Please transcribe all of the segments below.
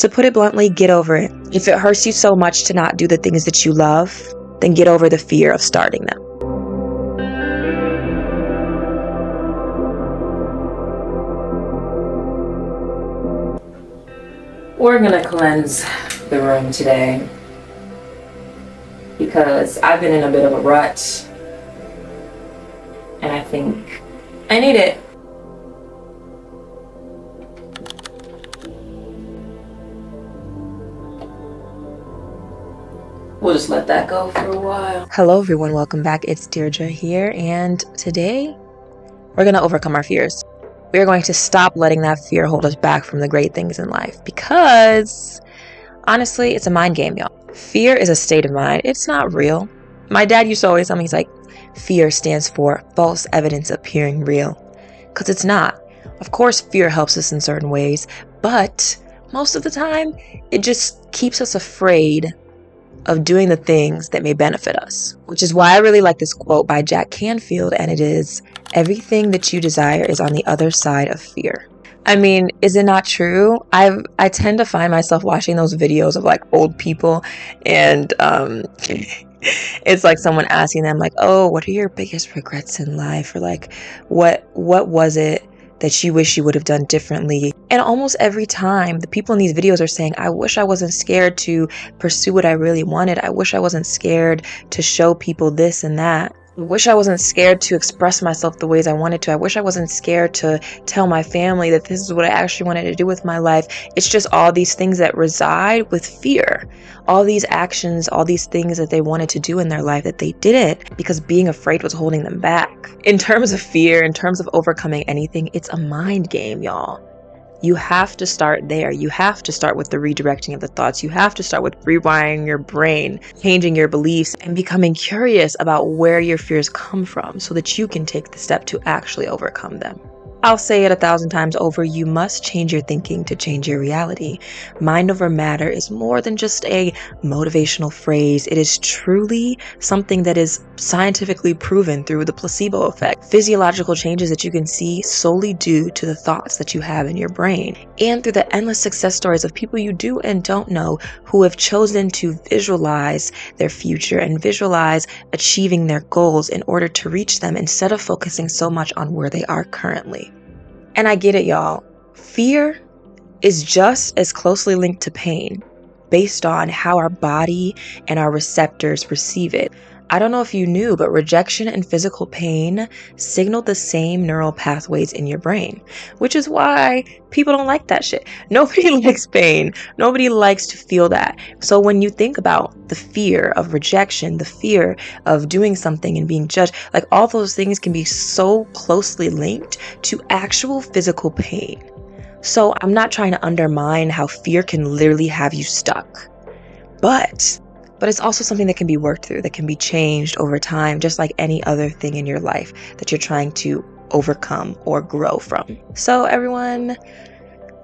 To put it bluntly, get over it. If it hurts you so much to not do the things that you love, then get over the fear of starting them. We're gonna cleanse the room today because I've been in a bit of a rut and I think I need it. We'll just let that go for a while. Hello everyone, welcome back. It's Deirdre here, and today we're gonna overcome our fears. We are going to stop letting that fear hold us back from the great things in life, because honestly, it's a mind game, y'all. Fear is a state of mind. It's not real. My dad used to always tell me, he's like, fear stands for false evidence appearing real, because it's not. Of course, fear helps us in certain ways, but most of the time, it just keeps us afraid of doing the things that may benefit us, which is why I really like this quote by Jack Canfield, and it is, "Everything that you desire is on the other side of fear." I mean, is it not true? I tend to find myself watching those videos of like old people, and it's like someone asking them like, "Oh, what are your biggest regrets in life?" or like, what was it that you wish you would have done differently? And almost every time the people in these videos are saying, "I wish I wasn't scared to pursue what I really wanted. I wish I wasn't scared to show people this and that. I wish I wasn't scared to express myself the ways I wanted to. I wish I wasn't scared to tell my family that this is what I actually wanted to do with my life." It's just all these things that reside with fear. All these actions, all these things that they wanted to do in their life that they didn't because being afraid was holding them back. In terms of fear, in terms of overcoming anything, it's a mind game, y'all. You have to start there. You have to start with the redirecting of the thoughts. You have to start with rewiring your brain, changing your beliefs, and becoming curious about where your fears come from so that you can take the step to actually overcome them. I'll say it 1,000 times over, you must change your thinking to change your reality. Mind over matter is more than just a motivational phrase. It is truly something that is scientifically proven through the placebo effect. Physiological changes that you can see solely due to the thoughts that you have in your brain, and through the endless success stories of people you do and don't know who have chosen to visualize their future and visualize achieving their goals in order to reach them instead of focusing so much on where they are currently. And I get it, y'all. Fear is just as closely linked to pain based on how our body and our receptors receive it. I don't know if you knew, but rejection and physical pain signal the same neural pathways in your brain, which is why people don't like that shit. Nobody likes pain. Nobody likes to feel that. So when you think about the fear of rejection, the fear of doing something and being judged, like all those things can be so closely linked to actual physical pain. So I'm not trying to undermine how fear can literally have you stuck, but it's also something that can be worked through, that can be changed over time, just like any other thing in your life that you're trying to overcome or grow from. So everyone,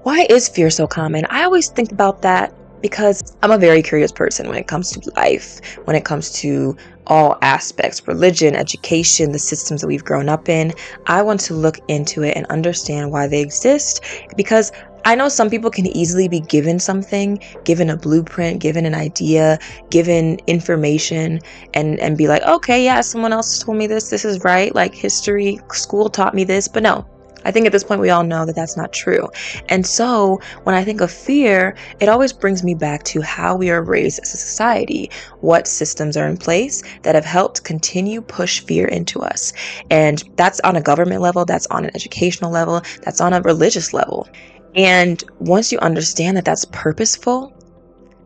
why is fear so common? I always think about that because I'm a very curious person when it comes to life, when it comes to all aspects, religion, education, the systems that we've grown up in. I want to look into it and understand why they exist, because I know some people can easily be given something, given a blueprint, given an idea, given information, and be like, okay, yeah, someone else told me this is right, like history, school taught me this. But no, I think at this point we all know that that's not true. And so when I think of fear, it always brings me back to how we are raised as a society, what systems are in place that have helped continue push fear into us. And that's on a government level, that's on an educational level, that's on a religious level. And once you understand that that's purposeful,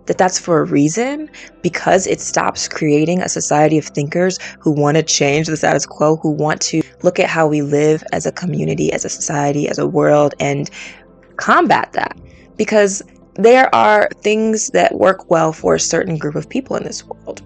that that's for a reason, because it stops creating a society of thinkers who want to change the status quo, who want to look at how we live as a community, as a society, as a world, and combat that. Because there are things that work well for a certain group of people in this world.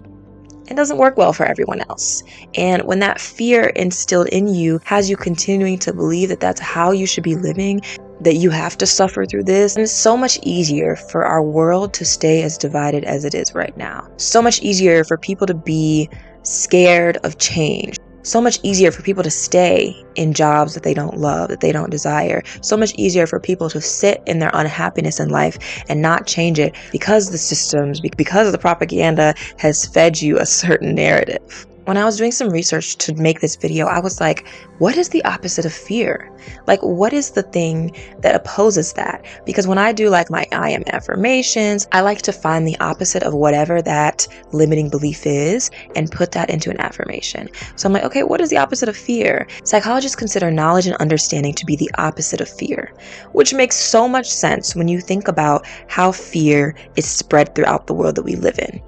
It doesn't work well for everyone else. And when that fear instilled in you has you continuing to believe that that's how you should be living, that you have to suffer through this, and it's so much easier for our world to stay as divided as it is right now. So much easier for people to be scared of change. So much easier for people to stay in jobs that they don't love, that they don't desire. So much easier for people to sit in their unhappiness in life and not change it because the systems, because the propaganda has fed you a certain narrative. When I was doing some research to make this video, I was like, what is the opposite of fear? Like, what is the thing that opposes that? Because when I do like my I am affirmations, I like to find the opposite of whatever that limiting belief is and put that into an affirmation. So I'm like, okay, what is the opposite of fear? Psychologists consider knowledge and understanding to be the opposite of fear, which makes so much sense when you think about how fear is spread throughout the world that we live in.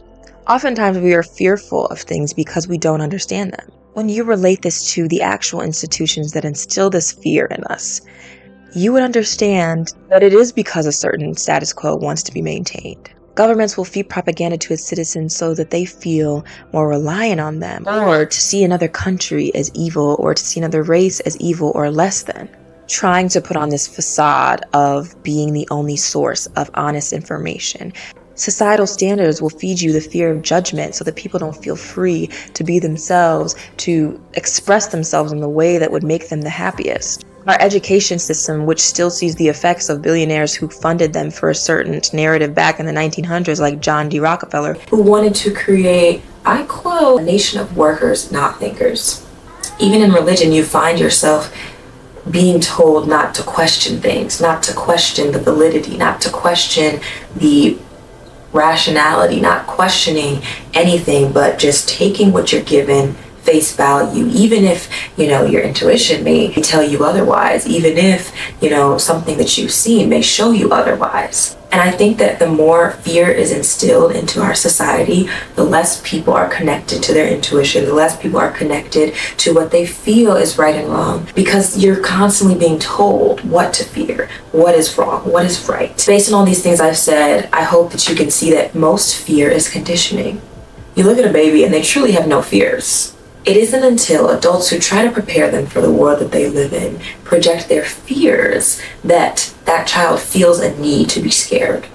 Oftentimes we are fearful of things because we don't understand them. When you relate this to the actual institutions that instill this fear in us, you would understand that it is because a certain status quo wants to be maintained. Governments will feed propaganda to its citizens so that they feel more reliant on them, or to see another country as evil, or to see another race as evil or less than. Trying to put on this facade of being the only source of honest information. Societal standards will feed you the fear of judgment so that people don't feel free to be themselves, to express themselves in the way that would make them the happiest. Our education system, which still sees the effects of billionaires who funded them for a certain narrative back in the 1900s, like John D. Rockefeller, who wanted to create, I quote, a nation of workers, not thinkers. Even in religion, you find yourself being told not to question things, not to question the validity, not to question the rationality, not questioning anything, but just taking what you're given face value, even if, your intuition may tell you otherwise, even if, something that you've seen may show you otherwise. And I think that the more fear is instilled into our society, the less people are connected to their intuition, the less people are connected to what they feel is right and wrong, because you're constantly being told what to fear, what is wrong, what is right. Based on all these things I've said, I hope that you can see that most fear is conditioning. You look at a baby and they truly have no fears. It isn't until adults who try to prepare them for the world that they live in project their fears that that child feels a need to be scared.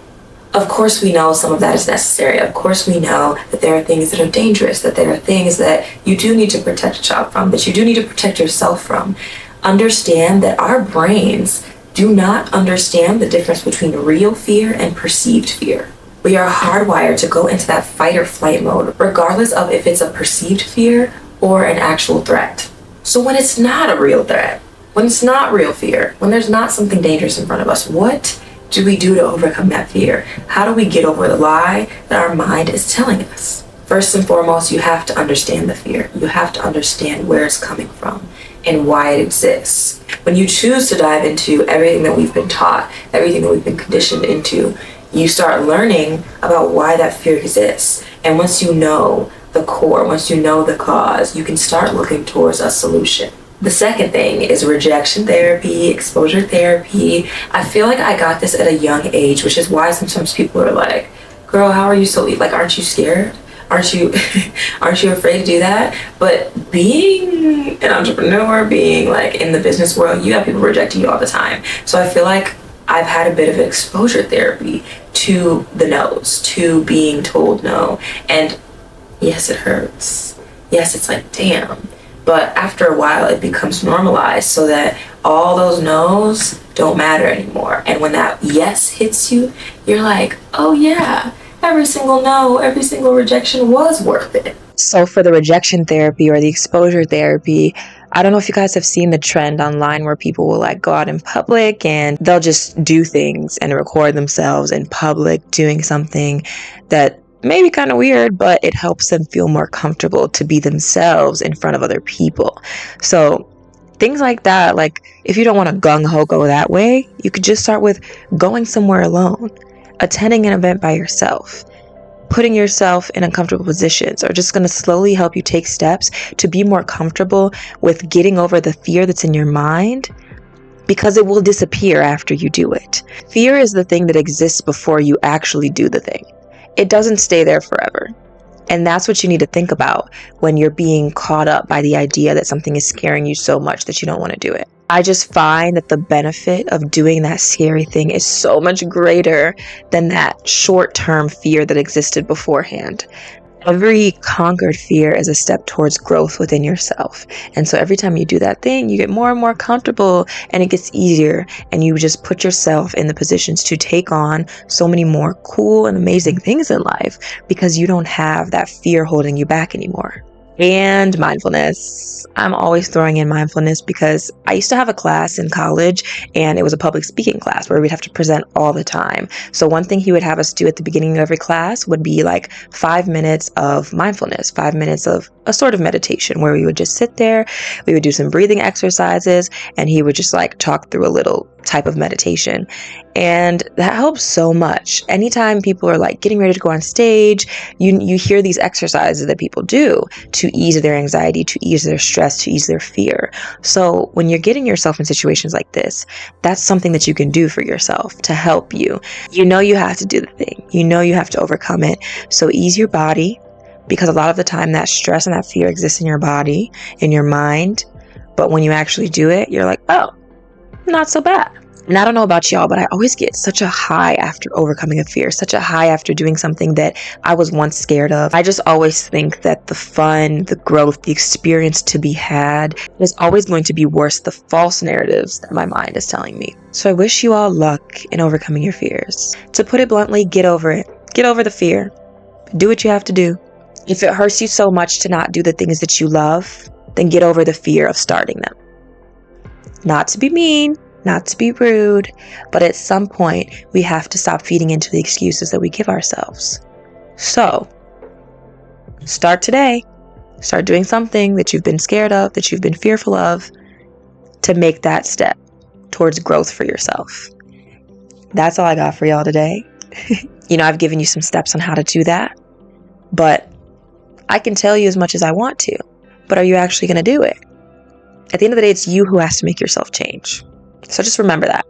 Of course, we know some of that is necessary. Of course, we know that there are things that are dangerous, that there are things that you do need to protect a child from, that you do need to protect yourself from. Understand that our brains do not understand the difference between real fear and perceived fear. We are hardwired to go into that fight or flight mode, regardless of if it's a perceived fear or an actual threat. So when it's not a real threat, when it's not real fear, when there's not something dangerous in front of us, what do we do to overcome that fear? How do we get over the lie that our mind is telling us? First and foremost, you have to understand the fear. You have to understand where it's coming from and why it exists. When you choose to dive into everything that we've been taught, everything that we've been conditioned into, you start learning about why that fear exists. And once you know the core, once you know the cause, you can start looking towards a solution. The second thing is rejection therapy, exposure therapy. I feel like I got this at a young age, which is why sometimes people are like, girl, how are you so, aren't you scared? Aren't you afraid to do that? But being an entrepreneur, being in the business world, you have people rejecting you all the time. So I feel like I've had a bit of exposure therapy to the no's, to being told no. And yes, it hurts. Yes, it's like, damn. But after a while, it becomes normalized so that all those no's don't matter anymore. And when that yes hits you, you're like, oh yeah, every single no, every single rejection was worth it. So for the rejection therapy or the exposure therapy, I don't know if you guys have seen the trend online where people will go out in public and they'll just do things and record themselves in public doing something that maybe kind of weird, but it helps them feel more comfortable to be themselves in front of other people. So things like that, if you don't want to gung-ho go that way, you could just start with going somewhere alone, attending an event by yourself, putting yourself in uncomfortable positions, are just going to slowly help you take steps to be more comfortable with getting over the fear that's in your mind, because it will disappear after you do it. Fear is the thing that exists before you actually do the thing. It doesn't stay there forever. And that's what you need to think about when you're being caught up by the idea that something is scaring you so much that you don't want to do it. I just find that the benefit of doing that scary thing is so much greater than that short-term fear that existed beforehand. Every conquered fear is a step towards growth within yourself. And so every time you do that thing, you get more and more comfortable and it gets easier. And you just put yourself in the positions to take on so many more cool and amazing things in life because you don't have that fear holding you back anymore. And mindfulness. I'm always throwing in mindfulness because I used to have a class in college and it was a public speaking class where we'd have to present all the time. So one thing he would have us do at the beginning of every class would be like 5 minutes of mindfulness, 5 minutes of a sort of meditation where we would just sit there, we would do some breathing exercises, and he would just like talk through a little type of meditation. And that helps so much. Anytime people are like getting ready to go on stage, you hear these exercises that people do to ease their anxiety, to ease their stress, to ease their fear. So when you're getting yourself in situations like this, that's something that you can do for yourself to help you. You know you have to do the thing. You know you have to overcome it. So ease your body, because a lot of the time that stress and that fear exists in your body, in your mind. But when you actually do it, you're like, oh, not so bad. And I don't know about y'all, but I always get such a high after overcoming a fear, such a high after doing something that I was once scared of. I just always think that the fun, the growth, the experience to be had is always going to be worth the false narratives that my mind is telling me. So I wish you all luck in overcoming your fears. To put it bluntly, get over it. Get over the fear. Do what you have to do. If it hurts you so much to not do the things that you love, then get over the fear of starting them. Not to be mean, not to be rude, but at some point we have to stop feeding into the excuses that we give ourselves. So, start today. Start doing something that you've been scared of, that you've been fearful of, to make that step towards growth for yourself. That's all I got for y'all today. I've given you some steps on how to do that, but I can tell you as much as I want to, but are you actually going to do it? At the end of the day, it's you who has to make yourself change. So just remember that.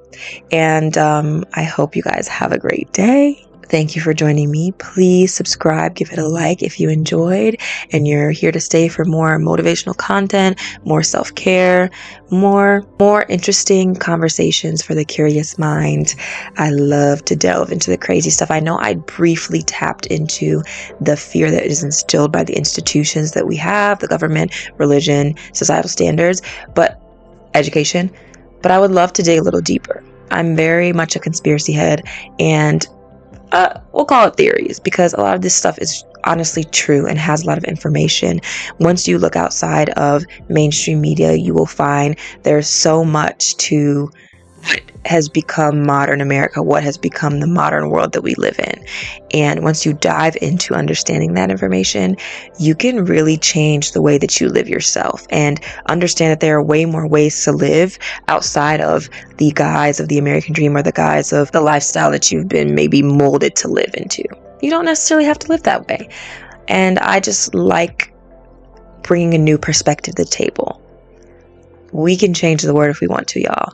And I hope you guys have a great day. Thank you for joining me. Please subscribe, give it a like if you enjoyed and you're here to stay for more motivational content, more self-care, more interesting conversations for the curious mind. I love to delve into the crazy stuff. I know I briefly tapped into the fear that is instilled by the institutions that we have, the government, religion, societal standards, but education. But I would love to dig a little deeper. I'm very much a conspiracy head, and we'll call it theories, because a lot of this stuff is honestly true and has a lot of information. Once you look outside of mainstream media, you will find there's so much to what has become modern America, what has become the modern world that we live in. And once you dive into understanding that information, you can really change the way that you live yourself and understand that there are way more ways to live outside of the guise of the American dream or the guise of the lifestyle that you've been maybe molded to live into. You don't necessarily have to live that way. And I just like bringing a new perspective to the table. We can change the world if we want to, y'all.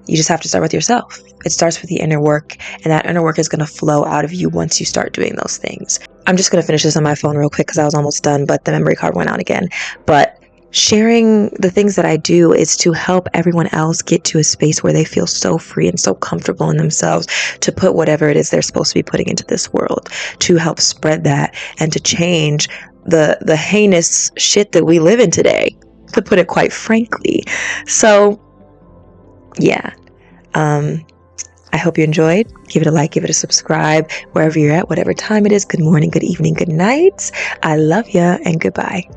You just have to start with yourself. It starts with the inner work, and that inner work is going to flow out of you once you start doing those things. I'm just going to finish this on my phone real quick because I was almost done, but the memory card went out again. But sharing the things that I do is to help everyone else get to a space where they feel so free and so comfortable in themselves to put whatever it is they're supposed to be putting into this world, to help spread that and to change the heinous shit that we live in today, to put it quite frankly. So yeah, I hope you enjoyed. Give it a like, give it a subscribe, wherever you're at, whatever time it is. Good morning, good evening, good night. I love ya, and goodbye.